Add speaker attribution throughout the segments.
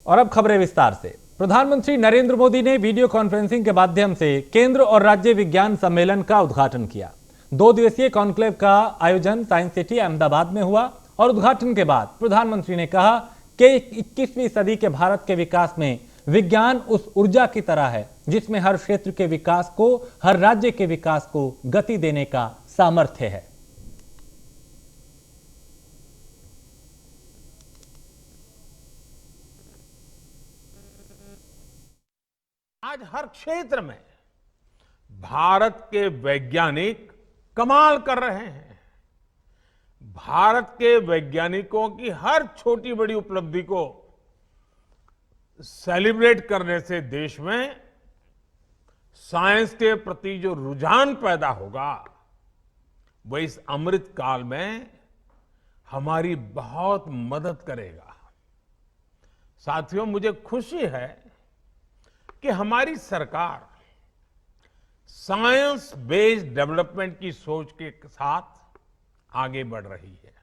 Speaker 1: और अब खबरें विस्तार से। प्रधानमंत्री नरेंद्र मोदी ने वीडियो कॉन्फ्रेंसिंग के माध्यम से केंद्र और राज्य विज्ञान सम्मेलन का उद्घाटन किया। 2 दिवसीय कॉन्क्लेव का आयोजन साइंस सिटी अहमदाबाद में हुआ और उद्घाटन के बाद प्रधानमंत्री ने कहा कि 21वीं सदी के भारत के विकास में विज्ञान उस ऊर्जा की तरह है जिसमें हर क्षेत्र के विकास को, हर राज्य के विकास को गति देने का सामर्थ्य है।
Speaker 2: आज हर क्षेत्र में भारत के वैज्ञानिक कमाल कर रहे हैं। भारत के वैज्ञानिकों की हर छोटी बड़ी उपलब्धि को सेलिब्रेट करने से देश में साइंस के प्रति जो रुझान पैदा होगा वो इस अमृत काल में हमारी बहुत मदद करेगा। साथियों, मुझे खुशी है कि हमारी सरकार साइंस बेस्ड डेवलपमेंट की सोच के साथ आगे बढ़ रही है।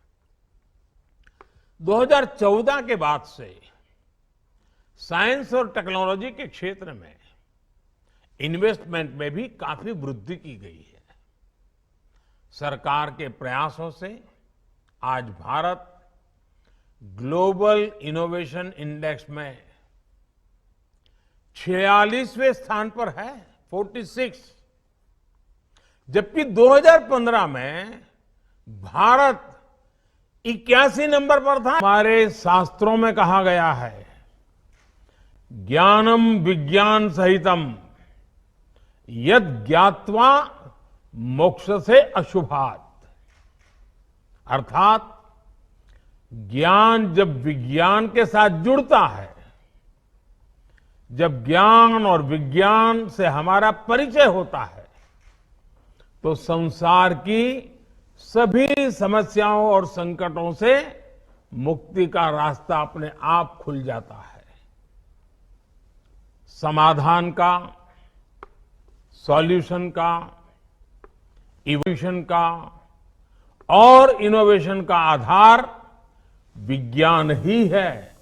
Speaker 2: 2014 के बाद से साइंस और टेक्नोलॉजी के क्षेत्र में इन्वेस्टमेंट में भी काफी वृद्धि की गई है। सरकार के प्रयासों से आज भारत ग्लोबल इनोवेशन इंडेक्स में 46वें स्थान पर है, 46, जबकि 2015 में भारत 81 नंबर पर था। हमारे शास्त्रों में कहा गया है, ज्ञानम विज्ञान सहितम यद ज्ञात्वा मोक्ष से अशुभात, अर्थात ज्ञान जब विज्ञान के साथ जुड़ता है, जब ज्ञान और विज्ञान से हमारा परिचय होता है तो संसार की सभी समस्याओं और संकटों से मुक्ति का रास्ता अपने आप खुल जाता है। समाधान का, सॉल्यूशन का, इवोल्यूशन का और इनोवेशन का आधार विज्ञान ही है।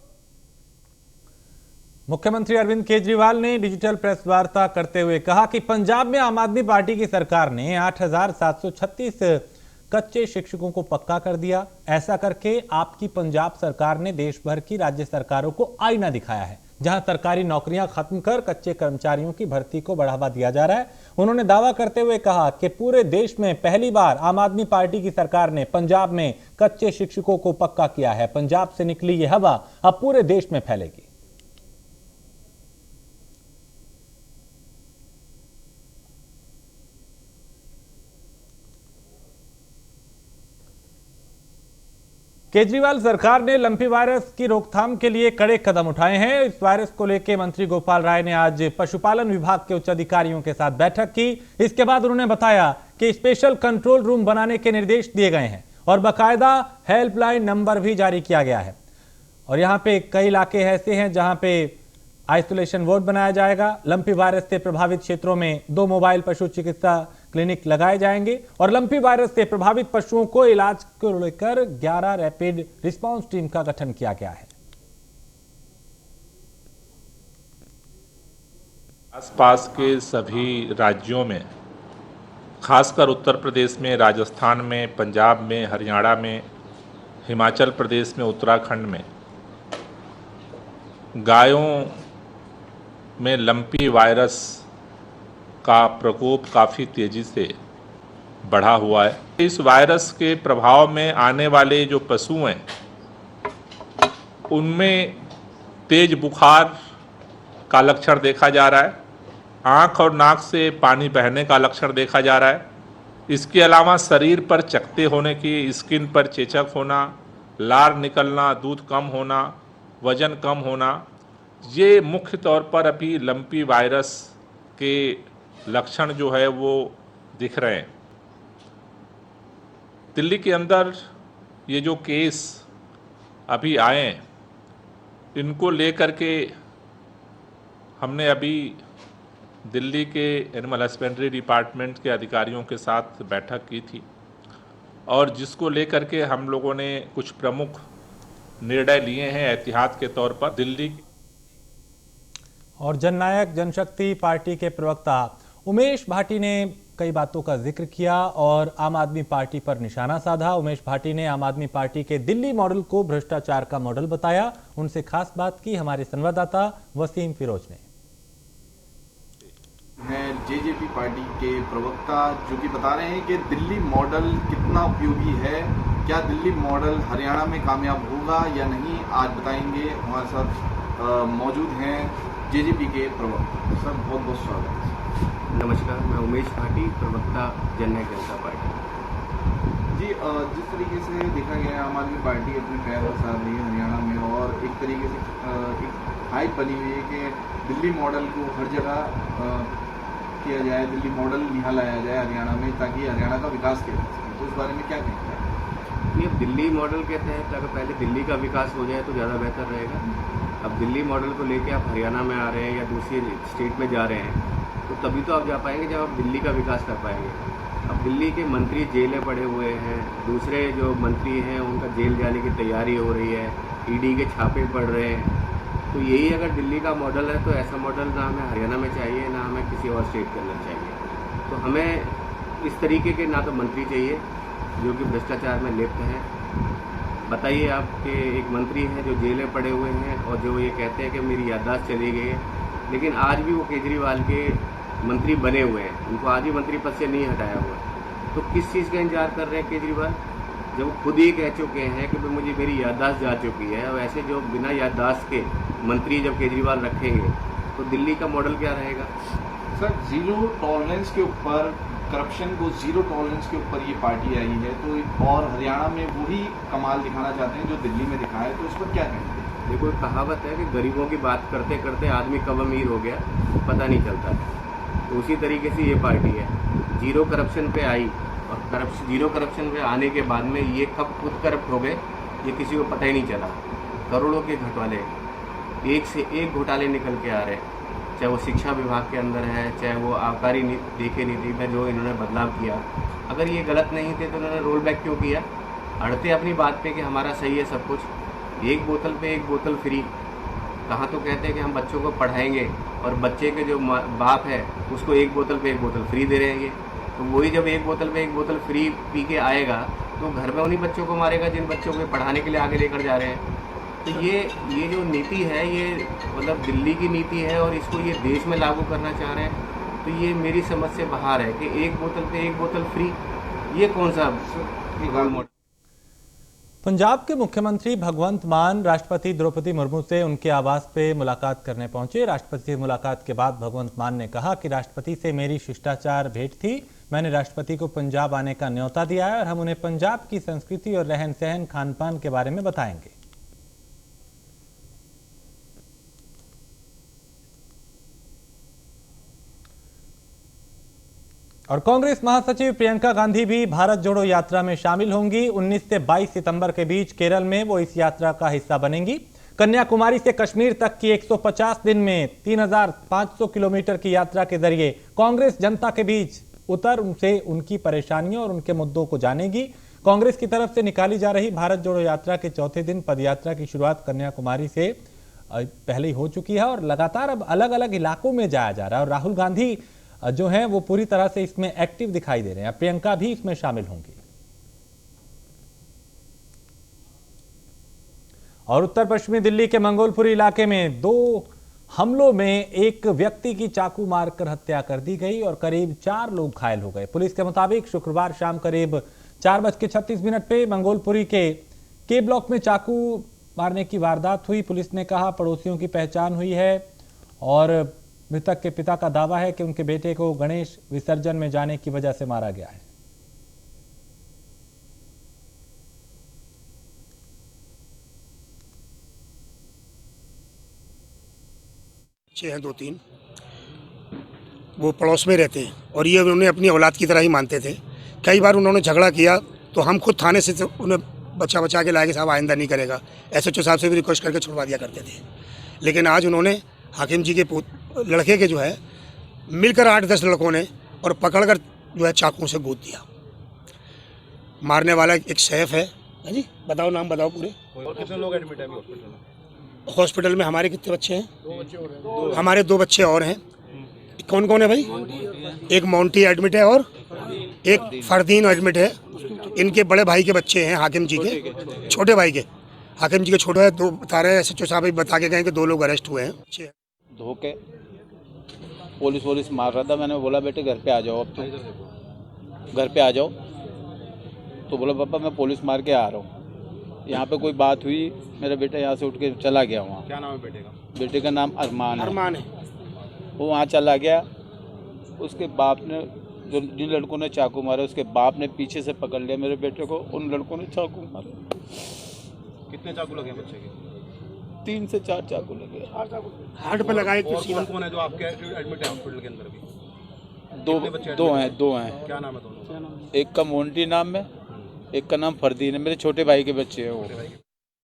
Speaker 1: मुख्यमंत्री अरविंद केजरीवाल ने डिजिटल प्रेस वार्ता करते हुए कहा कि पंजाब में आम आदमी पार्टी की सरकार ने 8,736 कच्चे शिक्षकों को पक्का कर दिया। ऐसा करके आपकी पंजाब सरकार ने देश भर की राज्य सरकारों को आईना दिखाया है, जहां सरकारी नौकरियां खत्म कर कच्चे कर्मचारियों की भर्ती को बढ़ावा दिया जा रहा है। उन्होंने दावा करते हुए कहा कि पूरे देश में पहली बार आम आदमी पार्टी की सरकार ने पंजाब में कच्चे शिक्षकों को पक्का किया है। पंजाब से निकली यह हवा अब पूरे देश में फैलेगी। केजरीवाल सरकार ने लंपी वायरस की रोकथाम के लिए कड़े कदम उठाए हैं। इस वायरस को लेकर मंत्री गोपाल राय ने आज पशुपालन विभाग के उच्च अधिकारियों के साथ बैठक की। इसके बाद उन्होंने बताया कि स्पेशल कंट्रोल रूम बनाने के निर्देश दिए गए हैं और बाकायदा हेल्पलाइन नंबर भी जारी किया गया है। और यहाँ पे कई इलाके ऐसे हैं जहां पे आइसोलेशन वार्ड बनाया जाएगा। लंपी वायरस से प्रभावित क्षेत्रों में 2 मोबाइल पशु चिकित्सा क्लिनिक लगाए जाएंगे और लंपी वायरस से प्रभावित पशुओं को इलाज को लेकर 11 रैपिड रिस्पांस टीम का गठन किया गया है।
Speaker 3: आसपास के सभी राज्यों में, खासकर उत्तर प्रदेश में, राजस्थान में, पंजाब में, हरियाणा में, हिमाचल प्रदेश में, उत्तराखंड में गायों में लंपी वायरस का प्रकोप काफ़ी तेज़ी से बढ़ा हुआ है। इस वायरस के प्रभाव में आने वाले जो पशु हैं उनमें तेज बुखार का लक्षण देखा जा रहा है, आँख और नाक से पानी बहने का लक्षण देखा जा रहा है। इसके अलावा शरीर पर चकत्ते होने की, स्किन पर चेचक होना, लार निकलना, दूध कम होना, वजन कम होना, ये मुख्य तौर पर अभी लंपी वायरस के लक्षण जो है वो दिख रहे हैं। दिल्ली के अंदर ये जो केस अभी आए हैं, इनको लेकर के हमने अभी दिल्ली के एनिमल हस्बेंड्री डिपार्टमेंट के अधिकारियों के साथ बैठक की थी और जिसको लेकर के हम लोगों ने कुछ प्रमुख निर्णय लिए हैं एहतियात के तौर पर। दिल्ली
Speaker 1: और जननायक जनशक्ति पार्टी के प्रवक्ता उमेश भाटी ने कई बातों का जिक्र किया और आम आदमी पार्टी पर निशाना साधा। उमेश भाटी ने आम आदमी पार्टी के दिल्ली मॉडल को भ्रष्टाचार का मॉडल बताया। उनसे खास बात की हमारे संवाददाता वसीम फिरोज ने।
Speaker 4: हैं जेजेपी पार्टी के प्रवक्ता जो कि बता रहे हैं कि दिल्ली मॉडल कितना उपयोगी है, क्या दिल्ली मॉडल हरियाणा में कामयाब होगा या नहीं, आज बताएंगे। हमारे साथ मौजूद हैं जेजेपी के प्रवक्ता। सर बहुत बहुत स्वागत है।
Speaker 5: नमस्कार, मैं उमेश भाटी, प्रवक्ता जननायक जनता पार्टी।
Speaker 4: जी, जिस तरीके से देखा गया आम आदमी पार्टी अपने पैर पसार रही है हरियाणा में और एक तरीके से एक हाइप बनी हुई है कि दिल्ली मॉडल को हर जगह किया जाए, दिल्ली मॉडल यहाँ लाया जाए हरियाणा में ताकि हरियाणा का विकास किया जा सके, तो इस बारे में क्या कहते हैं?
Speaker 5: ये दिल्ली मॉडल के तहत अगर पहले दिल्ली का विकास हो जाए तो ज़्यादा बेहतर रहेगा। अब दिल्ली मॉडल को लेके आप हरियाणा में आ रहे हैं या दूसरी स्टेट में जा रहे हैं तो तभी तो आप जा पाएंगे जब आप दिल्ली का विकास कर पाएंगे। अब दिल्ली के मंत्री जेलें पड़े हुए हैं, दूसरे जो मंत्री हैं उनका जेल जाने की तैयारी हो रही है, ईडी के छापे पड़ रहे हैं। तो यही अगर दिल्ली का मॉडल है तो ऐसा मॉडल ना हमें हरियाणा में चाहिए ना हमें किसी और स्टेट के अंदर चाहिए। तो हमें इस तरीके के ना तो मंत्री चाहिए जो कि भ्रष्टाचार में लिप्त हैं। बताइए आपके एक मंत्री हैं जो जेलें पड़े हुए हैं और जो ये कहते हैं कि मेरी याददाश्त चली गई है, लेकिन आज भी वो केजरीवाल के मंत्री बने हुए हैं, उनको आज भी मंत्री पद से नहीं हटाया हुआ है। तो किस चीज़ का इंतजार कर रहे हैं केजरीवाल, जब वो खुद ही कह चुके हैं कि मुझे मेरी याददाश्त जा चुकी है। और ऐसे जो बिना याददाश्त के मंत्री जब केजरीवाल रखेंगे तो दिल्ली का मॉडल क्या रहेगा?
Speaker 4: सर, जीरो टॉलरेंस के ऊपर, करप्शन को जीरो टॉलरेंस के ऊपर ये पार्टी आई है, तो और हरियाणा में वही कमाल दिखाना चाहते हैं जो दिल्ली में दिखाया है, तो इस पर क्या कहेंगे?
Speaker 5: देखो, एक कहावत है कि गरीबों की बात करते करते आदमी कब अमीर हो गया पता नहीं चलता। तो उसी तरीके से ये पार्टी है, जीरो करप्शन पे आई और जीरो करप्शन पे आने के बाद में ये कब खुद करप्ट हो गए ये किसी को पता ही नहीं चला। करोड़ों के घोटाले, एक से एक घोटाले निकल के आ रहे हैं, चाहे वो शिक्षा विभाग के अंदर है, चाहे वो आबकारी देखे नीति में जो इन्होंने बदलाव किया। अगर ये गलत नहीं थे तो उन्होंने रोल बैक क्यों किया? अड़ते अपनी बात पे कि हमारा सही है सब कुछ, एक बोतल पे एक बोतल फ्री। कहाँ तो कहते हैं कि हम बच्चों को पढ़ाएंगे और बच्चे के जो बाप है उसको एक बोतल पे एक बोतल फ्री दे रहेंगे। तो वही जब एक बोतल पे एक बोतल फ्री पी के आएगा तो घर में उन्हीं बच्चों को मारेगा जिन बच्चों को पढ़ाने के लिए आगे लेकर जा रहे हैं। तो ये जो नीति है ये मतलब दिल्ली की नीति है और इसको ये देश में लागू करना चाह रहे हैं। तो ये मेरी समझ से बाहर है कि एक बोतल पे एक बोतल फ्री, ये कौन सा रोल मॉडल?
Speaker 1: पंजाब के मुख्यमंत्री भगवंत मान राष्ट्रपति द्रौपदी मुर्मू से उनके आवास पे मुलाकात करने पहुंचे। राष्ट्रपति से मुलाकात के बाद भगवंत मान ने कहा कि राष्ट्रपति से मेरी शिष्टाचार भेंट थी। मैंने राष्ट्रपति को पंजाब आने का न्योता दिया है और हम उन्हें पंजाब की संस्कृति और रहन सहन खान पान के बारे में बताएंगे। और कांग्रेस महासचिव प्रियंका गांधी भी भारत जोड़ो यात्रा में शामिल होंगी। 19 से 22 सितंबर के बीच केरल में वो इस यात्रा का हिस्सा बनेंगी। कन्याकुमारी से कश्मीर तक की 150 दिन में 3500 किलोमीटर की यात्रा के जरिए कांग्रेस जनता के बीच उतर उनसे उनकी परेशानियों और उनके मुद्दों को जानेगी। कांग्रेस की तरफ से निकाली जा रही भारत जोड़ो यात्रा के चौथे दिन पदयात्रा की शुरुआत कन्याकुमारी से पहले ही हो चुकी है और लगातार अब अलग अलग इलाकों में जाया जा रहा है। और राहुल गांधी जो हैं वो पूरी तरह से इसमें एक्टिव दिखाई दे रहे हैं। प्रियंका भी इसमें शामिल होंगी। और उत्तर पश्चिमी दिल्ली के मंगोलपुरी इलाके में 2 हमलों में एक व्यक्ति की चाकू मारकर हत्या कर दी गई और करीब 4 लोग घायल हो गए। पुलिस के मुताबिक शुक्रवार शाम करीब 4:36 पे मंगोलपुरी के ब्लॉक में चाकू मारने की वारदात हुई। पुलिस ने कहा पड़ोसियों की पहचान हुई है और मृतक के पिता का दावा है कि उनके बेटे को गणेश विसर्जन में जाने की वजह से मारा गया है।
Speaker 6: हैं 2-3 वो पड़ोस में रहते हैं और ये उन्हें अपनी औलाद की तरह ही मानते थे। कई बार उन्होंने झगड़ा किया तो हम खुद थाने से उन्हें बचा के लाए कि साहब आइंदा नहीं करेगा। SHO साहब से भी रिक्वेस्ट करके छुड़वा दिया करते थे। लेकिन आज उन्होंने हाकिम जी के लड़के के जो है मिलकर 8-10 लड़कों ने और पकड़कर जो है चाकू से गोद दिया। मारने वाला एक सैफ है जी, बताओ नाम बताओ पूरे।
Speaker 7: और कितने लोग एडमिट है अभी हॉस्पिटल में?
Speaker 6: हॉस्पिटल में हमारे कितने बच्चे हैं? हमारे 2 बच्चे और हैं। कौन कौन है भाई? एक मोंटी एडमिट है और एक फरदीन एडमिट है। इनके बड़े भाई के बच्चे हैं, हाकिम जी के छोटे भाई के। हाकिम जी के छोटे है, 2 बता रहे हैं, SHO साहब बता के गए कि 2 लोग अरेस्ट हुए हैं।
Speaker 7: धोखे पुलिस मार रहा था। मैंने बोला बेटे घर पे आ जाओ, अब तो घर पे आ जाओ। तो बोला पापा मैं पुलिस मार के आ रहा हूँ। यहाँ पे कोई बात हुई, मेरा बेटा यहाँ से उठ के चला गया वहाँ।
Speaker 8: क्या नाम है बेटे का?
Speaker 7: बेटे का नाम अरमान
Speaker 6: है।
Speaker 7: वो वहाँ चला गया। उसके बाप ने, जो जिन लड़कों ने चाकू मारा, उसके बाप ने पीछे से पकड़ लिया मेरे बेटे को। उन लड़कों ने चाकू मारा।
Speaker 8: कितने चाकू लगे बच्चे के?
Speaker 7: 3 से 4 चाकू लगे।
Speaker 6: हार्ट पे लगाए।
Speaker 8: और कौन कौन है जो आपके एडमिट है हॉस्पिटल के अंदर भी?
Speaker 7: दो हैं।
Speaker 8: क्या नाम है दोनों?
Speaker 7: एक का मोंटी नाम है, एक का नाम फरदीन है। मेरे छोटे भाई के बच्चे हैं वो।